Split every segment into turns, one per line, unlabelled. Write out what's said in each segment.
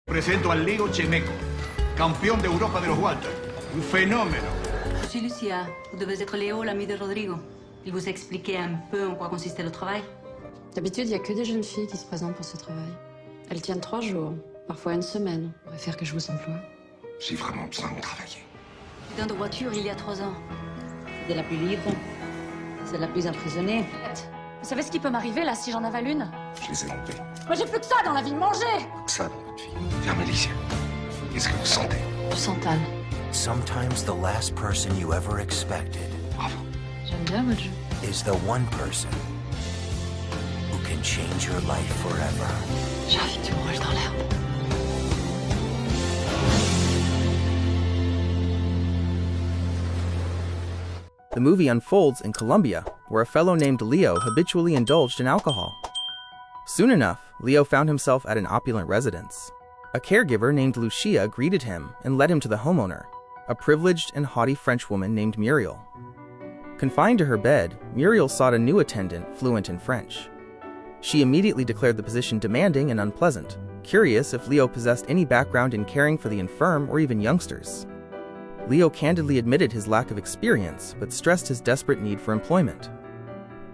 Presento al Leo Chemeco, campeón de Europa de los Walter. Un fenómeno.
Je suis Lucia. Vous devez être Léo, l'ami de Rodrigo. Il vous a expliqué un peu en quoi consistait le travail.
D'habitude, il n'y a que des jeunes filles qui se présentent pour ce travail. Elles tiennent 3 jours, parfois une semaine. On préfère que je vous emploie.
J'ai vraiment besoin de travailler.
Accident de voiture il y a 3 ans.
C'est la plus libre. C'est la plus emprisonnée.
Vous savez ce qui peut m'arriver, là, si j'en avale une?
Je les ai montés.
Moi, j'ai plus que ça dans la vie, manger!
Ça, votre fille. Fermez les yeux. Qu'est-ce que vous sentez?
Je sens Tal.
Sometimes the last person you ever expected
Bravo.
J'aime bien votre jeu.
is the one person who can change your life forever.
J'ai envie que tu me roules dans l'herbe.
The movie unfolds in Colombia, where a fellow named Leo habitually indulged in alcohol. Soon enough, Leo found himself at an opulent residence. A caregiver named Lucia greeted him and led him to the homeowner, a privileged and haughty French woman named Muriel. Confined to her bed, Muriel sought a new attendant fluent in French. She immediately declared the position demanding and unpleasant, curious if Leo possessed any background in caring for the infirm or even youngsters. Leo candidly admitted his lack of experience, but stressed his desperate need for employment.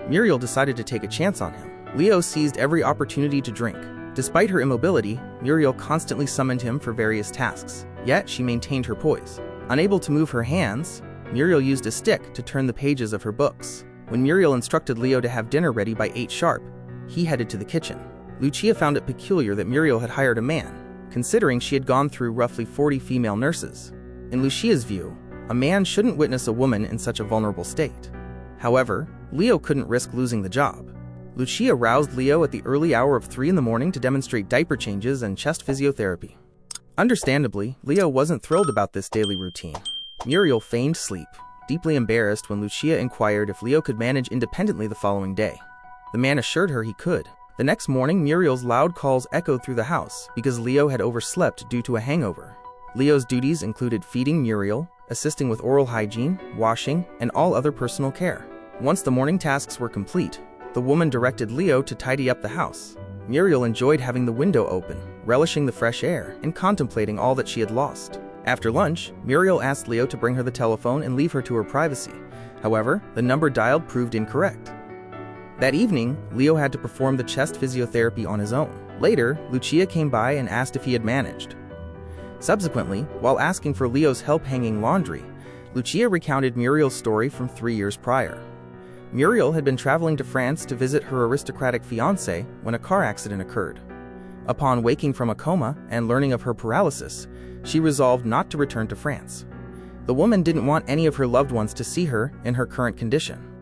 Muriel decided to take a chance on him. Leo seized every opportunity to drink. Despite her immobility, Muriel constantly summoned him for various tasks, yet she maintained her poise. Unable to move her hands, Muriel used a stick to turn the pages of her books. When Muriel instructed Leo to have dinner ready by 8 sharp, he headed to the kitchen. Lucia found it peculiar that Muriel had hired a man, considering she had gone through roughly 40 female nurses. In Lucia's view, a man shouldn't witness a woman in such a vulnerable state. However, Leo couldn't risk losing the job. Lucia roused Leo at the early hour of 3 in the morning to demonstrate diaper changes and chest physiotherapy. Understandably, Leo wasn't thrilled about this daily routine. Muriel feigned sleep, deeply embarrassed when Lucia inquired if Leo could manage independently the following day. The man assured her he could. The next morning, Muriel's loud calls echoed through the house because Leo had overslept due to a hangover. Leo's duties included feeding Muriel, assisting with oral hygiene, washing, and all other personal care. Once the morning tasks were complete, the woman directed Leo to tidy up the house. Muriel enjoyed having the window open, relishing the fresh air, and contemplating all that she had lost. After lunch, Muriel asked Leo to bring her the telephone and leave her to her privacy. However, the number dialed proved incorrect. That evening, Leo had to perform the chest physiotherapy on his own. Later, Lucia came by and asked if he had managed. Subsequently, while asking for Leo's help hanging laundry, Lucia recounted Muriel's story from 3 years prior. Muriel had been traveling to France to visit her aristocratic fiancé when a car accident occurred. Upon waking from a coma and learning of her paralysis, she resolved not to return to France. The woman didn't want any of her loved ones to see her in her current condition.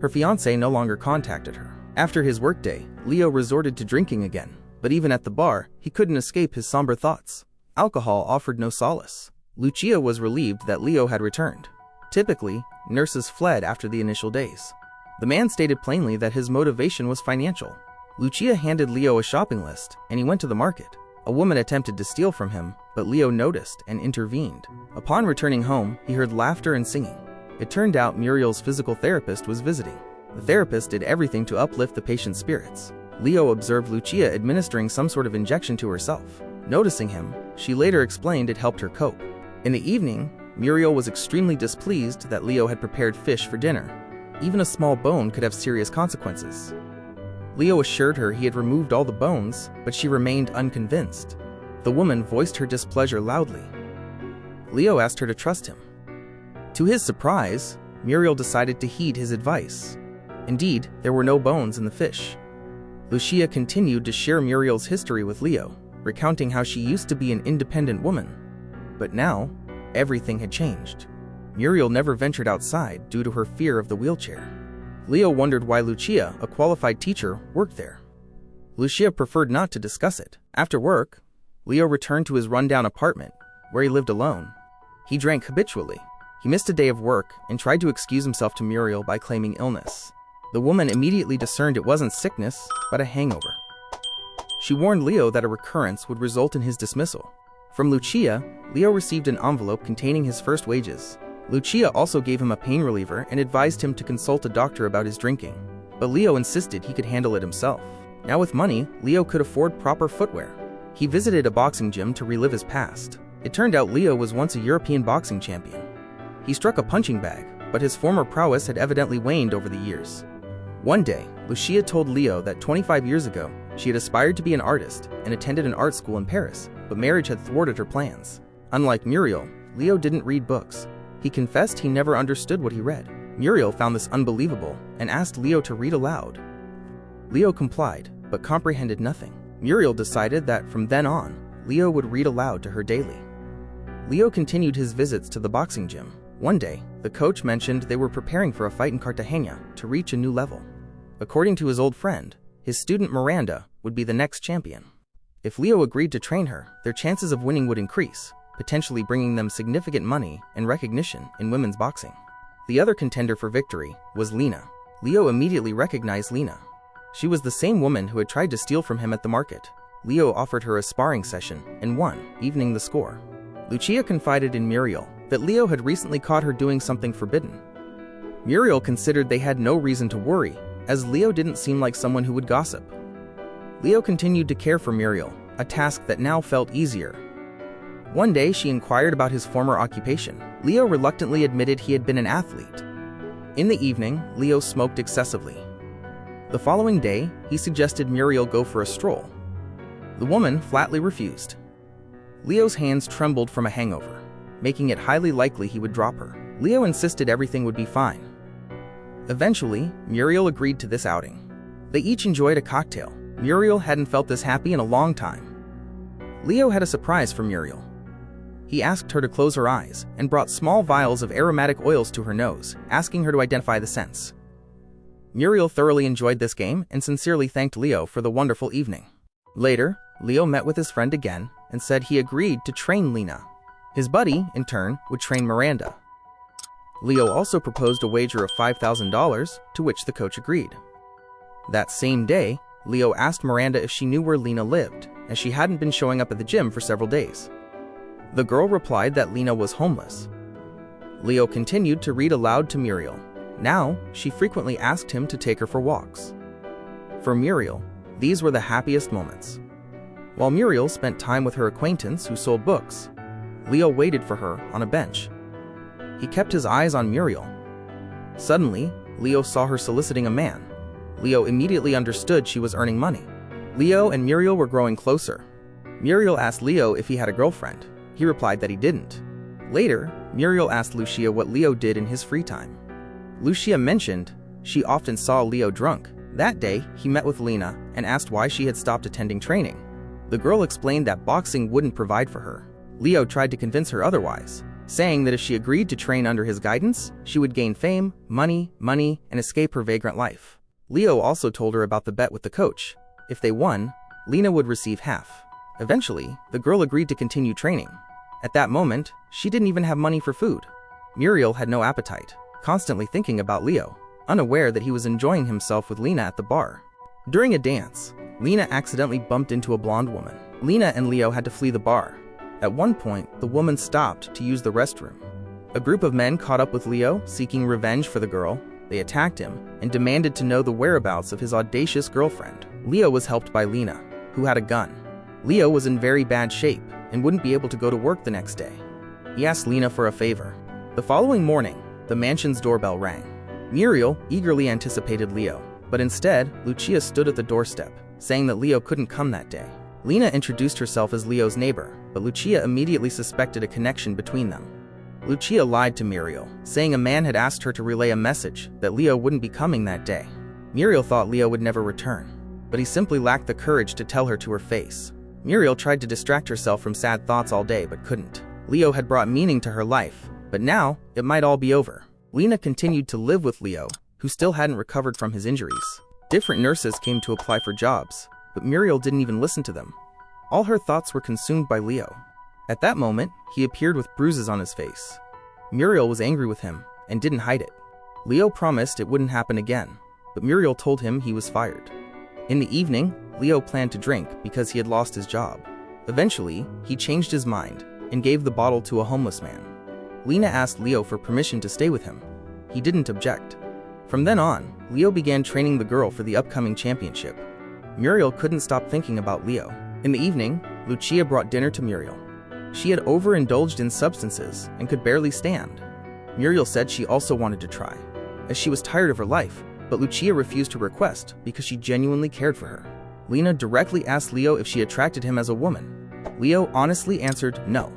Her fiancé no longer contacted her. After his workday, Leo resorted to drinking again, but even at the bar, he couldn't escape his somber thoughts. Alcohol offered no solace. Lucia was relieved that Leo had returned. Typically, nurses fled after the initial days. The man stated plainly that his motivation was financial. Lucia handed Leo a shopping list, and he went to the market. A woman attempted to steal from him, but Leo noticed and intervened. Upon returning home, he heard laughter and singing. It turned out Muriel's physical therapist was visiting. The therapist did everything to uplift the patient's spirits. Leo observed Lucia administering some sort of injection to herself. Noticing him, she later explained it helped her cope. In the evening, Muriel was extremely displeased that Leo had prepared fish for dinner. Even a small bone could have serious consequences. Leo assured her he had removed all the bones, but she remained unconvinced. The woman voiced her displeasure loudly. Leo asked her to trust him. To his surprise, Muriel decided to heed his advice. Indeed, there were no bones in the fish. Lucia continued to share Muriel's history with Leo, recounting how she used to be an independent woman. But now, everything had changed. Muriel never ventured outside due to her fear of the wheelchair. Leo wondered why Lucia, a qualified teacher, worked there. Lucia preferred not to discuss it. After work, Leo returned to his rundown apartment, where he lived alone. He drank habitually. He missed a day of work and tried to excuse himself to Muriel by claiming illness. The woman immediately discerned it wasn't sickness, but a hangover. She warned Leo that a recurrence would result in his dismissal. From Lucia, Leo received an envelope containing his first wages. Lucia also gave him a pain reliever and advised him to consult a doctor about his drinking. But Leo insisted he could handle it himself. Now with money, Leo could afford proper footwear. He visited a boxing gym to relive his past. It turned out Leo was once a European boxing champion. He struck a punching bag, but his former prowess had evidently waned over the years. One day, Lucia told Leo that 25 years ago, she had aspired to be an artist and attended an art school in Paris, but marriage had thwarted her plans. Unlike Muriel, Leo didn't read books. He confessed he never understood what he read. Muriel found this unbelievable and asked Leo to read aloud. Leo complied, but comprehended nothing. Muriel decided that from then on, Leo would read aloud to her daily. Leo continued his visits to the boxing gym. One day, the coach mentioned they were preparing for a fight in Cartagena to reach a new level. According to his old friend, his student Miranda would be the next champion. If Leo agreed to train her, their chances of winning would increase, potentially bringing them significant money and recognition in women's boxing. The other contender for victory was Lena. Leo immediately recognized Lena. She was the same woman who had tried to steal from him at the market. Leo offered her a sparring session and won, evening the score. Lucia confided in Muriel that Leo had recently caught her doing something forbidden. Muriel considered they had no reason to worry, as Leo didn't seem like someone who would gossip. Leo continued to care for Muriel, a task that now felt easier. One day she inquired about his former occupation. Leo reluctantly admitted he had been an athlete. In the evening, Leo smoked excessively. The following day, he suggested Muriel go for a stroll. The woman flatly refused. Leo's hands trembled from a hangover, making it highly likely he would drop her. Leo insisted everything would be fine. Eventually, Muriel agreed to this outing. They each enjoyed a cocktail. Muriel hadn't felt this happy in a long time. Leo had a surprise for Muriel. He asked her to close her eyes and brought small vials of aromatic oils to her nose, asking her to identify the scents. Muriel thoroughly enjoyed this game and sincerely thanked Leo for the wonderful evening. Later, Leo met with his friend again and said he agreed to train Lena. His buddy, in turn, would train Miranda. Leo also proposed a wager of $5,000, to which the coach agreed. That same day, Leo asked Miranda if she knew where Lena lived, as she hadn't been showing up at the gym for several days. The girl replied that Lena was homeless. Leo continued to read aloud to Muriel. Now, she frequently asked him to take her for walks. For Muriel, these were the happiest moments. While Muriel spent time with her acquaintance who sold books, Leo waited for her on a bench. He kept his eyes on Muriel. Suddenly, Leo saw her soliciting a man. Leo immediately understood she was earning money. Leo and Muriel were growing closer. Muriel asked Leo if he had a girlfriend. He replied that he didn't. Later, Muriel asked Lucia what Leo did in his free time. Lucia mentioned she often saw Leo drunk. That day, he met with Lena and asked why she had stopped attending training. The girl explained that boxing wouldn't provide for her. Leo tried to convince her otherwise, saying that if she agreed to train under his guidance, she would gain fame, money, and escape her vagrant life. Leo also told her about the bet with the coach. If they won, Lena would receive half. Eventually, the girl agreed to continue training. At that moment, she didn't even have money for food. Muriel had no appetite, constantly thinking about Leo, unaware that he was enjoying himself with Lena at the bar. During a dance, Lena accidentally bumped into a blonde woman. Lena and Leo had to flee the bar. At one point, the woman stopped to use the restroom. A group of men caught up with Leo, seeking revenge for the girl. They attacked him and demanded to know the whereabouts of his audacious girlfriend. Leo was helped by Lena, who had a gun. Leo was in very bad shape and wouldn't be able to go to work the next day. He asked Lena for a favor. The following morning, the mansion's doorbell rang. Muriel eagerly anticipated Leo, but instead, Lucia stood at the doorstep, saying that Leo couldn't come that day. Lena introduced herself as Leo's neighbor, but Lucia immediately suspected a connection between them. Lucia lied to Muriel, saying a man had asked her to relay a message that Leo wouldn't be coming that day. Muriel thought Leo would never return, but he simply lacked the courage to tell her to her face. Muriel tried to distract herself from sad thoughts all day but couldn't. Leo had brought meaning to her life, but now it might all be over. Lena continued to live with Leo, who still hadn't recovered from his injuries. Different nurses came to apply for jobs, but Muriel didn't even listen to them. All her thoughts were consumed by Leo. At that moment, he appeared with bruises on his face. Muriel was angry with him and didn't hide it. Leo promised it wouldn't happen again, but Muriel told him he was fired. In the evening, Leo planned to drink because he had lost his job. Eventually, he changed his mind and gave the bottle to a homeless man. Lena asked Leo for permission to stay with him. He didn't object. From then on, Leo began training the girl for the upcoming championship. Muriel couldn't stop thinking about Leo. In the evening, Lucia brought dinner to Muriel. She had overindulged in substances and could barely stand. Muriel said she also wanted to try, as she was tired of her life, but Lucia refused her request because she genuinely cared for her. Lena directly asked Leo if she attracted him as a woman. Leo honestly answered no.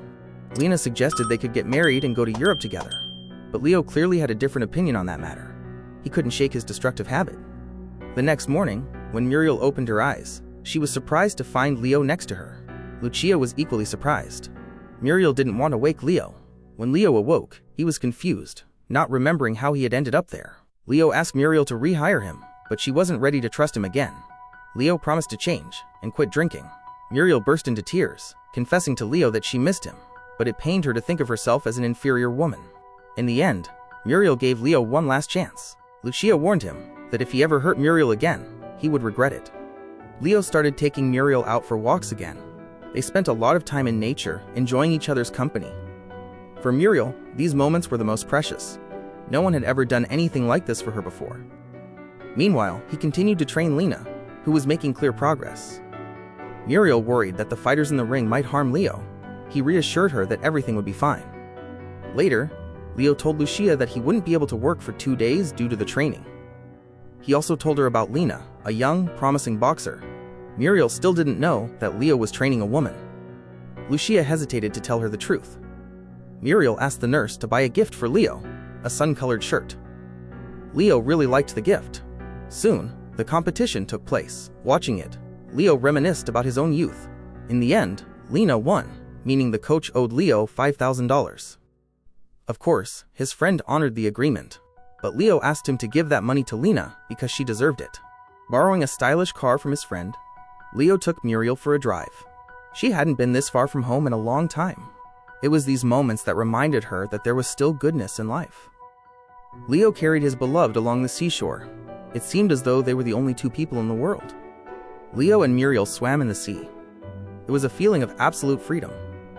Lena suggested they could get married and go to Europe together, but Leo clearly had a different opinion on that matter. He couldn't shake his destructive habit. The next morning, when Muriel opened her eyes, she was surprised to find Leo next to her. Lucia was equally surprised. Muriel didn't want to wake Leo. When Leo awoke, he was confused, not remembering how he had ended up there. Leo asked Muriel to rehire him, but she wasn't ready to trust him again. Leo promised to change and quit drinking. Muriel burst into tears, confessing to Leo that she missed him, but it pained her to think of herself as an inferior woman. In the end, Muriel gave Leo one last chance. Lucia warned him that if he ever hurt Muriel again, he would regret it. Leo started taking Muriel out for walks again. They spent a lot of time in nature, enjoying each other's company. For Muriel, these moments were the most precious. No one had ever done anything like this for her before. Meanwhile, he continued to train Lena, who was making clear progress. Muriel worried that the fighters in the ring might harm Leo. He reassured her that everything would be fine. Later, Leo told Lucia that he wouldn't be able to work for 2 days due to the training. He also told her about Lena, a young, promising boxer. Muriel still didn't know that Leo was training a woman. Lucia hesitated to tell her the truth. Muriel asked the nurse to buy a gift for Leo, a sun-colored shirt. Leo really liked the gift. Soon, the competition took place. Watching it, Leo reminisced about his own youth. In the end, Lena won, meaning the coach owed Leo $5,000. Of course, his friend honored the agreement, but Leo asked him to give that money to Lena because she deserved it. Borrowing a stylish car from his friend, Leo took Muriel for a drive. She hadn't been this far from home in a long time. It was these moments that reminded her that there was still goodness in life. Leo carried his beloved along the seashore. It seemed as though they were the only two people in the world. Leo and Muriel swam in the sea. It was a feeling of absolute freedom.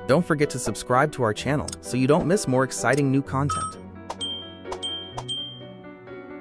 Don't forget to subscribe to our channel so you don't miss more exciting new content.